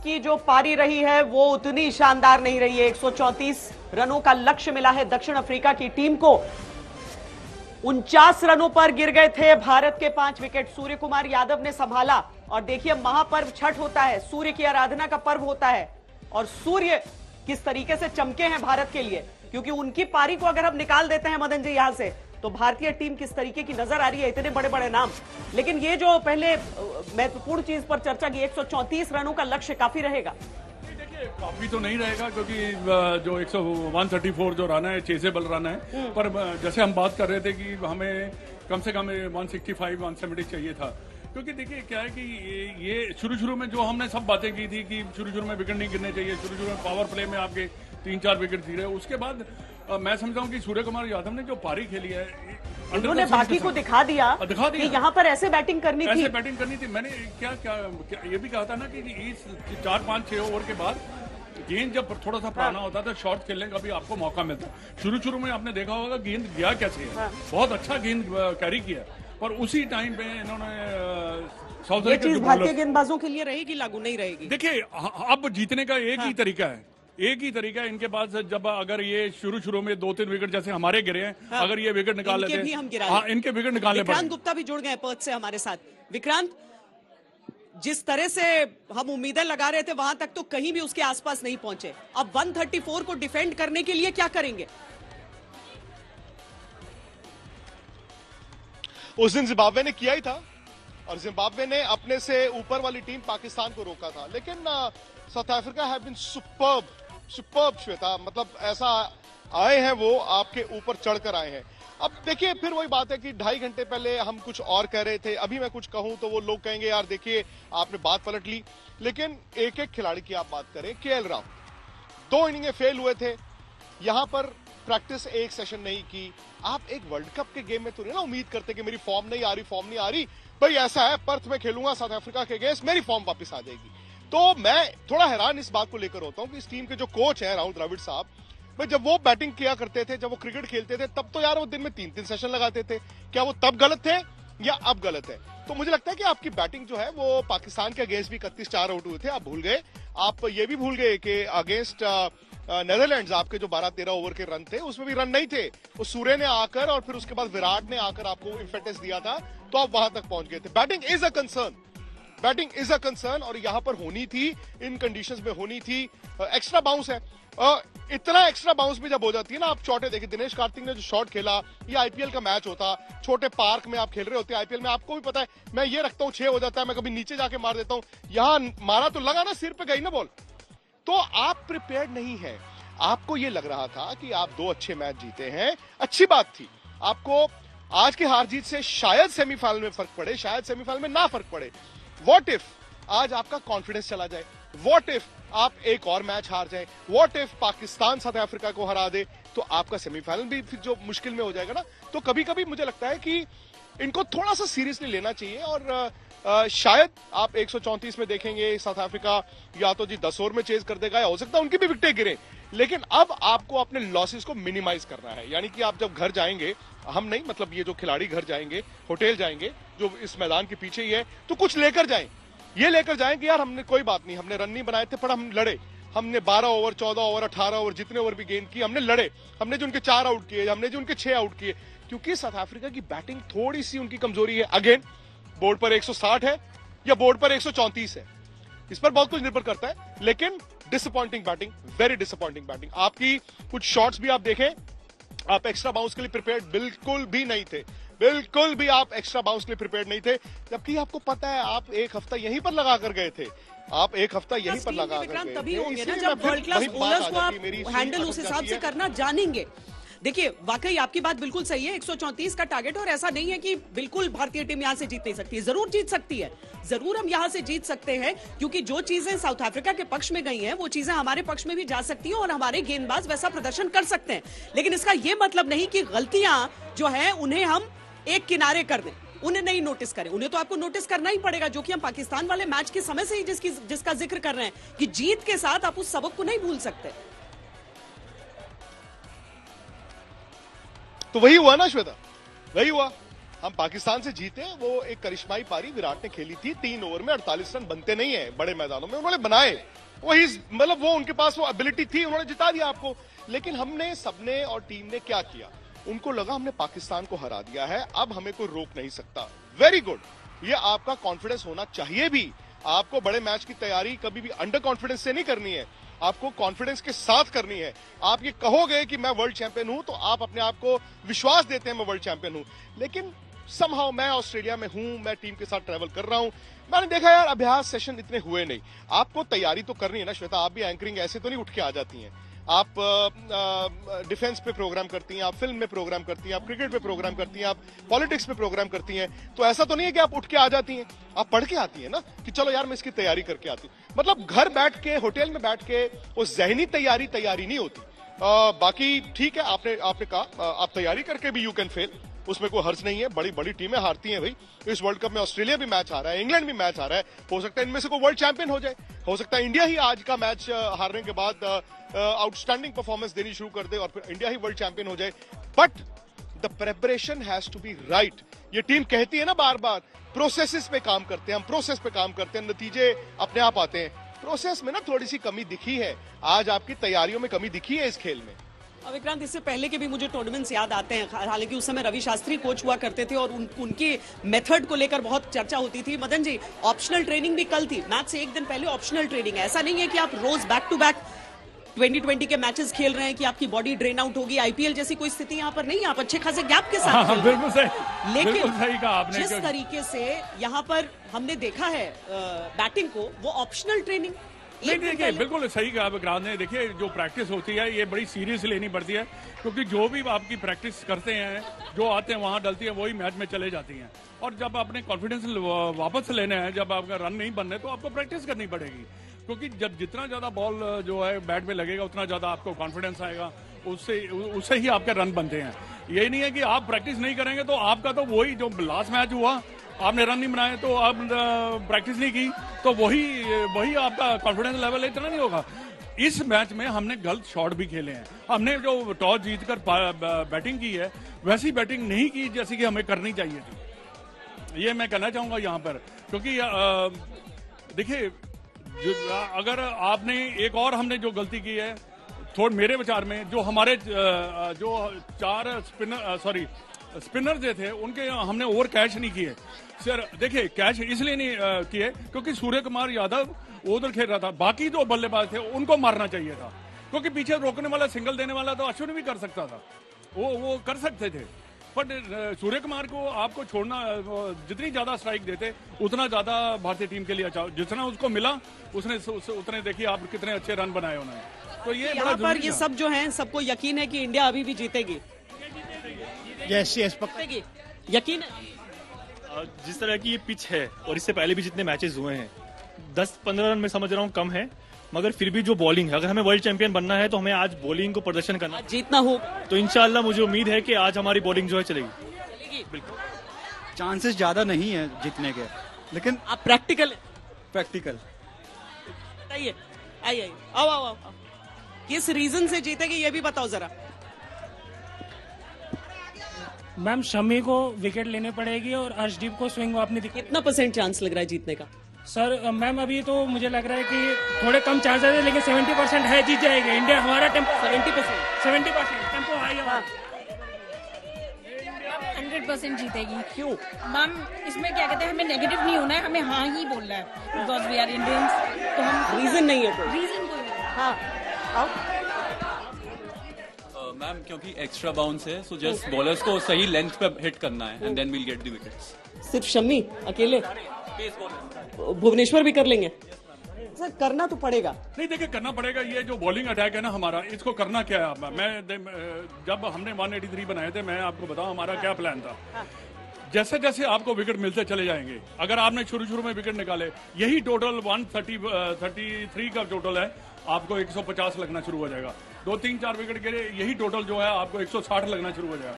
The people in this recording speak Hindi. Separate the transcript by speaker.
Speaker 1: की जो पारी रही है वो उतनी शानदार नहीं रही है। 134 रनों का लक्ष्य मिला है दक्षिण अफ्रीका की टीम को। 49 रनों पर गिर गए थे भारत के 5 विकेट। सूर्य कुमार यादव ने संभाला और देखिए महापर्व छठ होता है, सूर्य की आराधना का पर्व होता है और सूर्य किस तरीके से चमके हैं भारत के लिए, क्योंकि उनकी पारी को अगर हम निकाल देते हैं मदन जी यहां से तो भारतीय टीम किस तरीके की नजर आ रही है, इतने बड़े बड़े नाम। लेकिन ये जो पहले महत्वपूर्ण चीज पर चर्चा की, 134 रनों का लक्ष्य काफी रहेगा।
Speaker 2: काफी तो नहीं रहेगा क्योंकि जो 134 जो रन है चेजेबल रन है, पर जैसे हम बात कर रहे थे कि हमें कम से कम 165 170 चाहिए था। क्योंकि देखिए क्या है कि ये शुरू में जो हमने सब बातें की थी कि शुरू में विकेट नहीं गिरने चाहिए, शुरू में पावर प्ले में आपके 3-4 विकेट गिरे, उसके बाद मैं समझता हूं कि सूर्य कुमार यादव ने जो पारी खेली है
Speaker 1: उन्होंने बाकी को दिखा दिया कि यहाँ पर ऐसे बैटिंग करनी थी।
Speaker 2: मैंने क्या ये भी कहा था ना कि इस 4-5-6 ओवर के बाद गेंद जब थोड़ा सा पुराना होता था शॉट खेलने का भी आपको मौका मिलता। शुरू में आपने देखा होगा गेंद गया कैसे है, बहुत अच्छा गेंद कैरी किया, पर उसी टाइम पे इन्होंने साउथ अफ्रीका
Speaker 1: चीज भारतीय गेंदबाजों के लिए रहेगी, लागू नहीं रहेगी।
Speaker 2: देखिए अब जीतने का एक ही तरीका है, इनके पास। जब अगर ये शुरू में 2-3 विकेट जैसे हमारे गिरे हैं, अगर ये विकेट निकाल लेते हैं, इनके विकेट निकालने पड़ेंगे।
Speaker 1: विक्रांत गुप्ता भी जुड़ गए पर्थ से हमारे साथ। विक्रांत, जिस तरह से हम उम्मीदें लगा रहे थे वहां तक तो कहीं भी उसके आसपास नहीं पहुंचे। अब 134 को डिफेंड करने के लिए क्या करेंगे?
Speaker 3: उस दिन जिम्बाब्वे ने किया ही था और जिम्बाब्वे ने अपने से ऊपर वाली टीम पाकिस्तान को रोका था, लेकिन South Africa have been superb Shweta, मतलब ऐसा आए हैं वो आपके ऊपर चढ़कर आए हैं। अब देखिए फिर वही बात है कि 2.5 घंटे पहले हम कुछ और कह रहे थे, अभी मैं कुछ कहूं तो वो लोग कहेंगे यार देखिए आपने बात पलट ली। लेकिन एक खिलाड़ी की आप बात करें, केएल राहुल 2 इनिंगें फेल हुए थे, यहां पर प्रैक्टिस एक सेशन नहीं की। आप एक वर्ल्ड कप के गेम में तो नहीं ना उम्मीद करते कि मेरी फॉर्म नहीं आ रही, भाई ऐसा है पर्थ में खेलूंगा साउथ अफ्रीका के अगेंस्ट, मेरी फॉर्म वापस आ जाएगी। तो मैं थोड़ा हैरान इस बात को लेकर होता हूं कि इस टीम के जो कोच हैं राहुल द्रविड़ साहब, भाई जब वो बैटिंग किया करते थे, जब वो क्रिकेट खेलते थे, तब तो यार वो दिन में 3-3 सेशन लगाते थे। क्या वो तब गलत थे या अब गलत है? तो मुझे लगता है कि आपकी बैटिंग जो है वो पाकिस्तान के अगेंस्ट भी 31-4 आउट हुए थे, आप भूल गए। आप ये भी भूल गए कि अगेंस्ट नेदरलैंड्स आपके जो 12-13 ओवर के रन थे उसमें भी रन नहीं थे, वो सूर्य ने आकर और फिर उसके बाद विराट ने आकर आपको इम्पेटस दिया था, तो आप वहां तक पहुंच गए थे। बैटिंग इज अ कंसर्न और यहां पर होनी थी, इन कंडीशंस में होनी थी। एक्स्ट्रा बाउंस है, इतना एक्स्ट्रा बाउंस भी जब हो जाती है ना, आप शॉटें देखिए, दिनेश कार्तिक ने जो शॉट खेला, ये आईपीएल का मैच होता, छोटे पार्क में आप खेल रहे होते आईपीएल में, आपको भी पता है मैं ये रखता हूं 6 हो जाता है, मैं कभी नीचे जाके मार देता हूं, यहां मारा तो लगा ना, सिर पे गई ना बॉल। तो आप प्रिपेयर्ड नहीं है। आपको ये लग रहा था कि आप 2 अच्छे मैच जीते हैं, अच्छी बात थी। आपको आज की हार जीत से शायद सेमीफाइनल में फर्क पड़े, शायद सेमीफाइनल में ना फर्क पड़े। व्हाट इफ आज आपका कॉन्फिडेंस चला जाए, व्हाट इफ आप एक और मैच हार जाए, what if Pakistan south Africa को हरा दे, तो आपका सेमीफाइनल भी फिर जो मुश्किल में हो जाएगा ना। तो कभी कभी मुझे लगता है कि इनको थोड़ा सा सीरियसली लेना चाहिए और शायद आप 134 में देखेंगे साउथ अफ्रीका या तो जी 10 ओवर में चेज कर देगा, या हो सकता है उनकी भी विकेटें गिरे। लेकिन अब आपको अपने लॉसेस को मिनिमाइज करना है, यानी कि आप जब घर जाएंगे, हम नहीं मतलब ये जो खिलाड़ी घर जाएंगे, होटल जाएंगे जो इस मैदान के पीछे ही है, तो कुछ लेकर जाएं, ये लेकर जाएं कि यार हमने कोई बात नहीं, हमने रन नहीं बनाए थे पर हम लड़े, हमने 12 ओवर 14 ओवर 18 ओवर जितने ओवर भी गेंद की हमने लड़े, हमने जो उनके 4 आउट किए, हमने जो उनके 6 आउट किए। क्योंकि साउथ अफ्रीका की बैटिंग थोड़ी सी उनकी कमजोरी है। अगेन बोर्ड पर 160 है या बोर्ड पर 134 है, इस पर बहुत कुछ निर्भर करता है, लेकिन disappointing batting, very disappointing batting. आपकी कुछ शॉट्स भी आप देखें, आप एक्स्ट्रा बाउंस के लिए प्रिपेयर्ड बिल्कुल भी नहीं थे, बिल्कुल भी आप एक्स्ट्रा बाउंस के लिए प्रिपेयर्ड नहीं थे, जबकि आपको पता है आप एक हफ्ता यहीं पर लगा कर गए थे, आप एक हफ्ता यहीं पर लगा कर गए।
Speaker 1: तभी होंगे ना जब वर्ल्ड क्लास बॉलर्स को आप हैंडल उस हिसाब से करना जानेंगे। देखिए वाकई आपकी बात बिल्कुल सही है, 134 का टारगेट, और ऐसा नहीं है कि बिल्कुल भारतीय टीम यहां से जीत नहीं सकती है, जरूर जीत सकती है, जरूर हम यहां से जीत सकते हैं, क्योंकि जो चीजें साउथ अफ्रीका के पक्ष में गई हैं वो चीजें हमारे पक्ष में भी जा सकती हैं और हमारे गेंदबाज वैसा प्रदर्शन कर सकते हैं। लेकिन इसका यह मतलब नहीं कि गलतियां जो है उन्हें हम एक किनारे कर दें, उन्हें नहीं नोटिस करें। उन्हें तो आपको नोटिस करना ही पड़ेगा, जो कि हम पाकिस्तान वाले मैच के समय से ही जिसका जिक्र कर रहे हैं कि जीत के साथ आप उस सबक को नहीं भूल सकते।
Speaker 3: तो वही हुआ ना श्वेता, वही हुआ। हम पाकिस्तान से जीते, वो एक करिश्माई पारी विराट ने खेली थी। 3 ओवर में 48 रन बनते नहीं है बड़े मैदानों में, उन्होंने बनाए। वही मतलब वो उनके पास वो एबिलिटी थी, उन्होंने जिता दिया आपको। लेकिन हमने सबने और टीम ने क्या किया, उनको लगा हमने पाकिस्तान को हरा दिया है, अब हमें कोई रोक नहीं सकता। वेरी गुड, ये आपका कॉन्फिडेंस होना चाहिए भी। आपको बड़े मैच की तैयारी कभी भी अंडर कॉन्फिडेंस से नहीं करनी है, आपको कॉन्फिडेंस के साथ करनी है। आप ये कहोगे कि मैं वर्ल्ड चैंपियन हूं, तो आप अपने आप को विश्वास देते हैं मैं वर्ल्ड चैंपियन हूं। लेकिन समहाउ मैं ऑस्ट्रेलिया में हूं, मैं टीम के साथ ट्रैवल कर रहा हूं, मैंने देखा यार अभ्यास सेशन इतने हुए नहीं। आपको तैयारी तो करनी है ना श्वेता, आप भी एंकरिंग ऐसे तो नहीं उठ के आ जाती हैं। आप डिफेंस पे प्रोग्राम करती हैं, आप फिल्म में प्रोग्राम करती हैं, आप क्रिकेट पे प्रोग्राम करती हैं, आप पॉलिटिक्स पे प्रोग्राम करती हैं। तो ऐसा तो नहीं है कि आप उठ के आ जाती हैं, आप पढ़ के आती हैं ना कि चलो यार मैं इसकी तैयारी करके आती हूं। मतलब घर बैठ के, होटल में बैठ के वो जहनी तैयारी नहीं होती। बाकी ठीक है, आपने कहा आप तैयारी करके भी यू कैन फेल, उसमें कोई हर्ज नहीं है। बड़ी बड़ी टीमें हारती हैं भाई। इस वर्ल्ड कप में ऑस्ट्रेलिया भी मैच आ रहा है, इंग्लैंड भी मैच आ रहा है, हो सकता है इनमें से कोई वर्ल्ड चैंपियन हो जाए, हो सकता है इंडिया ही आज का मैच हारने के बाद आउटस्टैंडिंग परफॉर्मेंस देनी शुरू कर दे और फिर इंडिया ही वर्ल्ड चैंपियन हो जाए। But the preparation has to be right. ये टीम कहती है ना बार बार, प्रोसेसेस पे काम करते हैं हम, प्रोसेस पे काम करते हैं, नतीजे अपने आप आते हैं। प्रोसेस में ना थोड़ी सी कमी दिखी है, आज आपकी तैयारियों में कमी दिखी है इस खेल में।
Speaker 1: विक्रांत, इससे पहले के भी मुझे टूर्नामेंट्स याद आते हैं, हालांकि उस समय रवि शास्त्री कोच हुआ करते थे और उनके मेथड को लेकर बहुत चर्चा होती थी। मदन जी, ऑप्शनल ट्रेनिंग भी कल थी, मैच से एक दिन पहले ऑप्शनल ट्रेनिंग है। ऐसा नहीं है कि आप रोज बैक टू बैक 2020 के मैचेस खेल रहे हैं कि आपकी बॉडी ड्रेन आउट होगी। आईपीएल जैसी कोई स्थिति यहाँ पर नहीं है, आप अच्छे खासे गैप के साथ खेल रहे हैं।
Speaker 2: बिल्कुल सही,
Speaker 1: लेकिन
Speaker 2: बिल्कुल सही कहा आपने।
Speaker 1: जिस तरीके से यहाँ पर हमने देखा है बैटिंग को, वो ऑप्शनल ट्रेनिंग
Speaker 2: नहीं, देखिए बिल्कुल सही कहा विक्रांत ने। देखिए जो प्रैक्टिस होती है ये बड़ी सीरियस लेनी पड़ती है, क्योंकि जो भी आपकी प्रैक्टिस करते हैं, जो आते हैं वहां डलती है, वही मैच में चले जाती हैं। और जब अपने कॉन्फिडेंस वापस लेने हैं, जब आपका रन नहीं बनने, तो आपको प्रैक्टिस करनी पड़ेगी। क्योंकि जब जितना ज्यादा बॉल जो है बैट में लगेगा, उतना ज्यादा आपको कॉन्फिडेंस आएगा, उससे ही आपके रन बनते हैं। यही नहीं है कि आप प्रैक्टिस नहीं करेंगे तो आपका तो वही जो लास्ट मैच हुआ, आपने रन नहीं बनाए तो आप प्रैक्टिस नहीं की, तो वही आपका कॉन्फिडेंस लेवल इतना नहीं होगा। इस मैच में हमने गलत शॉट भी खेले हैं। हमने जो टॉस जीतकर बैटिंग की है, वैसी बैटिंग नहीं की जैसी कि हमें करनी चाहिए थी। ये मैं कहना चाहूंगा यहाँ पर, क्योंकि देखिए अगर आपने एक और हमने जो गलती की है, थोड़ा मेरे विचार में, जो हमारे जो 4 स्पिनर जो थे, उनके हमने ओवर कैच नहीं किए। सर देखिए, कैच इसलिए नहीं किए क्योंकि सूर्य कुमार यादव उधर खेल रहा था, बाकी जो बल्लेबाज थे उनको मारना चाहिए था, क्योंकि पीछे रोकने वाला, सिंगल देने वाला तो अश्विन भी कर सकता था, वो कर सकते थे। बट सूर्य कुमार को आपको छोड़ना, जितनी ज्यादा स्ट्राइक देते उतना ज्यादा भारतीय टीम के लिए अच्छा, जितना उसको मिला उसने उतने देखिए आप कितने अच्छे रन बनाए उन्होंने। तो ये
Speaker 1: यहाँ पर ये सब जो हैं, सबको यकीन है कि इंडिया अभी भी जीतेगी।
Speaker 4: यस पक्का
Speaker 1: यकीन है।
Speaker 4: जिस तरह की ये पिच है और इससे पहले भी जितने मैचेस हुए हैं, 10-15 रन में समझ रहा हूँ कम है, मगर फिर भी जो बॉलिंग है, अगर हमें वर्ल्ड चैंपियन बनना है तो हमें आज बॉलिंग को प्रदर्शन करना,
Speaker 1: जीतना हो
Speaker 4: तो इंशाल्लाह मुझे उम्मीद है कि आज हमारी बॉलिंग जो है चलेगी।
Speaker 5: बिल्कुल चांसेस ज्यादा नहीं है जीतने के, लेकिन
Speaker 1: आप प्रैक्टिकल
Speaker 5: आइए
Speaker 1: आओ किस रीजन से जीतेगी ये भी बताओ जरा।
Speaker 6: मैम शमी को विकेट लेने पड़ेगी और अर्शदीप को स्विंग अपनी
Speaker 1: कितना % चांस लग रहा है जीतने का?
Speaker 6: सर मैम अभी तो मुझे लग रहा है कि थोड़े कम चांसेस है, लेकिन 70% है, जीत जाएगी इंडिया। हमारा टेम्पो 70% टेम्पो हाई है,
Speaker 7: 100% जीतेगी।
Speaker 1: क्यों
Speaker 7: मैम? इसमें क्या कहते हैं, हमें नेगेटिव नहीं होना है, हमें हाँ ही बोलना है, बिकॉज वी आर इंडियंस। तो हम
Speaker 1: रीजन नहीं है कोई,
Speaker 7: रीजन कोई नहीं।
Speaker 1: हाँ
Speaker 8: मैम क्योंकि एक्स्ट्रा बाउंस है, सो जस्ट बॉलर्स को सही लेंथ पे हिट करना है and then we'll get the wickets.
Speaker 1: सिर्फ शम्मी अकेले? भुवनेश्वर भी कर लेंगे? सर करना तो पड़ेगा।
Speaker 2: नहीं देखिए, करना पड़ेगा। ये जो बॉलिंग अटैक है ना हमारा, इसको करना क्या है। मैं जब हमने 183 बनाए थे, मैं आपको बताऊं हमारा क्या प्लान था। जैसे जैसे आपको विकेट मिलते चले जाएंगे, अगर आपने शुरू में विकेट निकाले, यही टोटल 133 का टोटल है, आपको 150 लगना शुरू हो जाएगा। 2-3-4 विकेट गिरे, यही टोटल जो है आपको 160 लगना शुरू हो जाएगा।